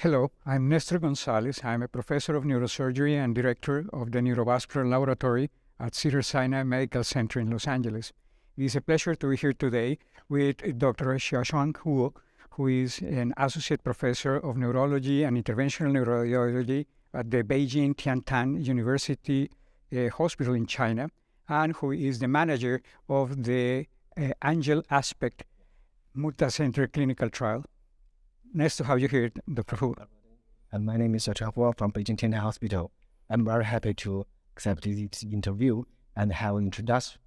Hello, I'm Nestor Gonzalez. I'm a professor of neurosurgery and director of the Neurovascular Laboratory at Cedars-Sinai Medical Center in Los Angeles. It is a pleasure to be here today with Dr. Xiaoshuang Hu, who is an associate professor of neurology and interventional neurology at the Beijing Tiantan University Hospital in China, and who is the manager of the Angel Aspect multicenter clinical trial. Nice to have you here, Dr. Hu. My name is Xiaoshuang Hu from Beijing Tiantan Hospital. I'm very happy to accept this interview and have an introduction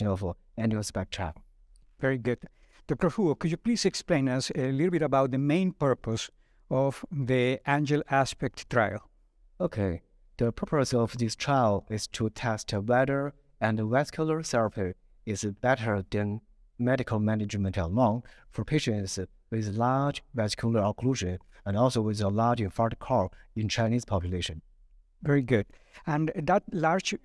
of Angel Spectra. Very good. Dr. Hu, could you please explain us a little bit about the main purpose of the Angel Aspect trial? Okay. The purpose of this trial is to test whether endovascular therapy is better than medical management alone for patients with large vascular occlusion and also with a large infarct core in Chinese population. Very good. And that large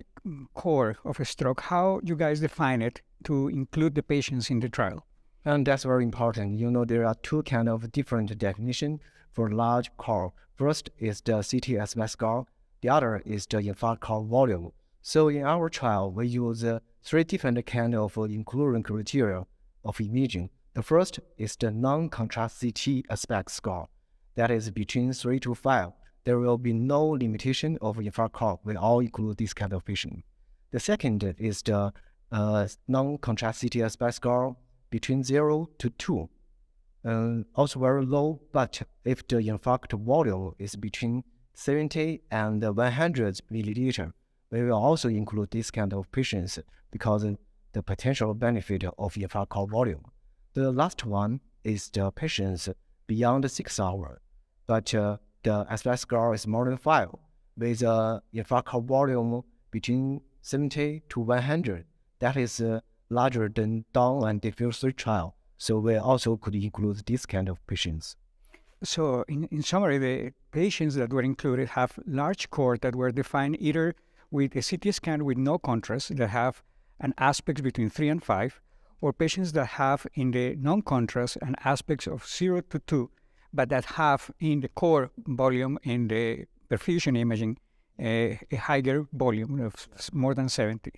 core of a stroke, how you guys define it to include the patients in the trial? And that's very important. There are two kind of different definition for large core. First is the CT score. The other is the infarct core volume. So in our trial, we use three different kind of inclusion criteria of imaging. The first is the non-contrast CT aspect score. That is between 3 to 5. There will be no limitation of infarct core. We all include this kind of patient. The second is the non-contrast CT aspect score between 0 to 2. Also very low, but if the infarct volume is between 70 and 100 milliliter, we will also include this kind of patients because the potential benefit of infarct core volume. The last one is the patients beyond 6 hours, but the aspect score is more than 5, with infarct core volume between 70 to 100. That is larger than Dawn and Diffuse 3 trial, so we also could include this kind of patients. So in summary, the patients that were included have large core that were defined either with a CT scan with no contrast that have an aspects between 3 and 5, or patients that have in the non-contrast an aspects of 0 to 2, but that have in the core volume in the perfusion imaging a higher volume of more than 70.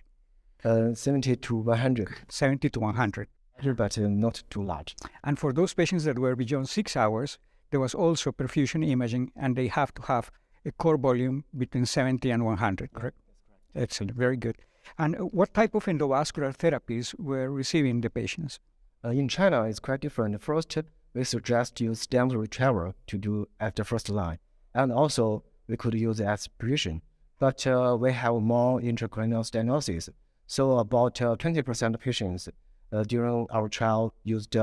70 to 100. 70 to 100. But not too large. And for those patients that were beyond 6 hours, there was also perfusion imaging, and they have to have a core volume between 70 and 100, correct? Excellent, very good. And what type of endovascular therapies were receiving the patients? In China, it's quite different. First, we suggest use stem retrieval to do at the first line. And also, we could use aspiration. But we have more intracranial stenosis. So about 20% of patients during our trial used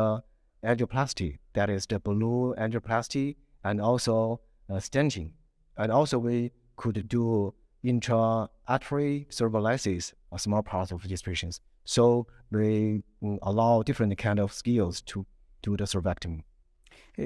angioplasty, that is the balloon angioplasty, and also stenting. And also, we could do intra-artery thrombolysis, a small part of these patients. So we allow different kind of skills to do the thrombectomy.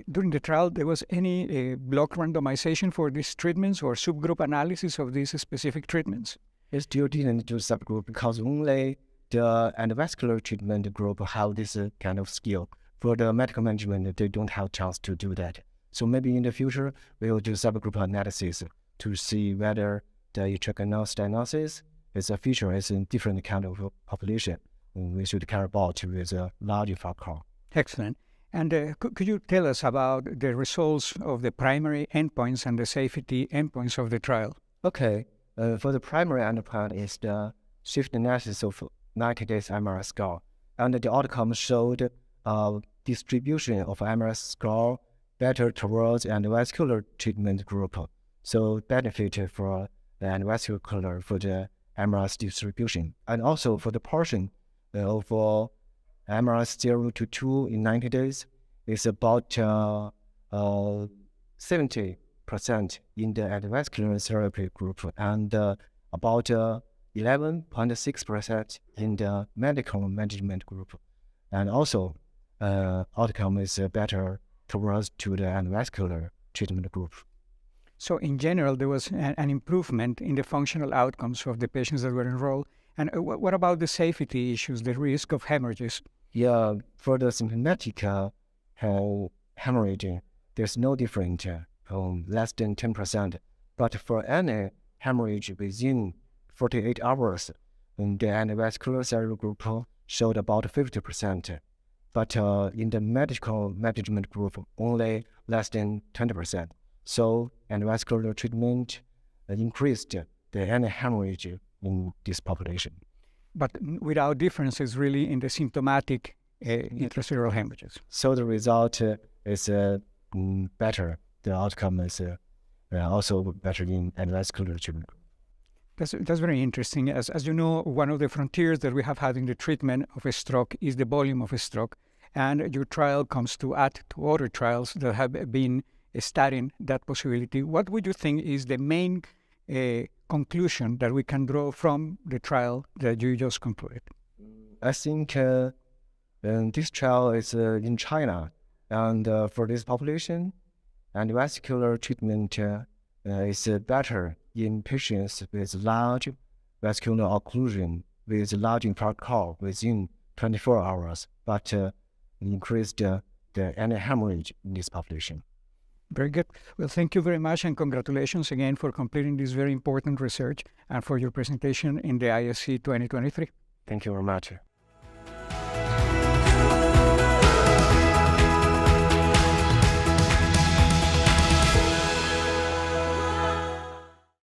During the trial, there was any block randomization for these treatments or subgroup analysis of these specific treatments? It still didn't do subgroup because only the endovascular treatment group have this kind of skill. For the medical management, they don't have chance to do that. So maybe in the future, we will do subgroup analysis to see whether the intracranial stenosis is a feature is in different kind of population. We should care about with a large infarct core. Excellent. And could you tell us about the results of the primary endpoints and the safety endpoints of the trial? Okay. For the primary endpoint is the shift analysis of 90 days MRS score. And the outcome showed distribution of MRS score better towards endovascular treatment group. So benefit for the endovascular for the MRS distribution. And also for the portion of MRS 0 to 2 in 90 days is about 70% in the endovascular therapy group and about 11.6% in the medical management group. And also outcome is better towards to the endovascular treatment group. So in general, there was an improvement in the functional outcomes of the patients that were enrolled. And what about the safety issues, the risk of hemorrhages? Yeah, for the symptomatic hemorrhage, there's no difference, less than 10%. But for any hemorrhage within 48 hours, the endovascular cellular group showed about 50%. But in the medical management group, only less than 20%. So endovascular treatment increased the any hemorrhage in this population. But without differences really in the symptomatic intracellular hemorrhages. So the result is better. The outcome is also better in endovascular treatment. That's very interesting. As you know, one of the frontiers that we have had in the treatment of a stroke is the volume of a stroke. And your trial comes to add to other trials that have been studying that possibility. What would you think is the main conclusion that we can draw from the trial that you just concluded? I think this trial is in China. And for this population, endovascular treatment is better in patients with large vascular occlusion with large infarct call within 24 hours, but increased the any hemorrhage in this population. Very good. Well, thank you very much, and congratulations again for completing this very important research and for your presentation in the ISC 2023. Thank you very much.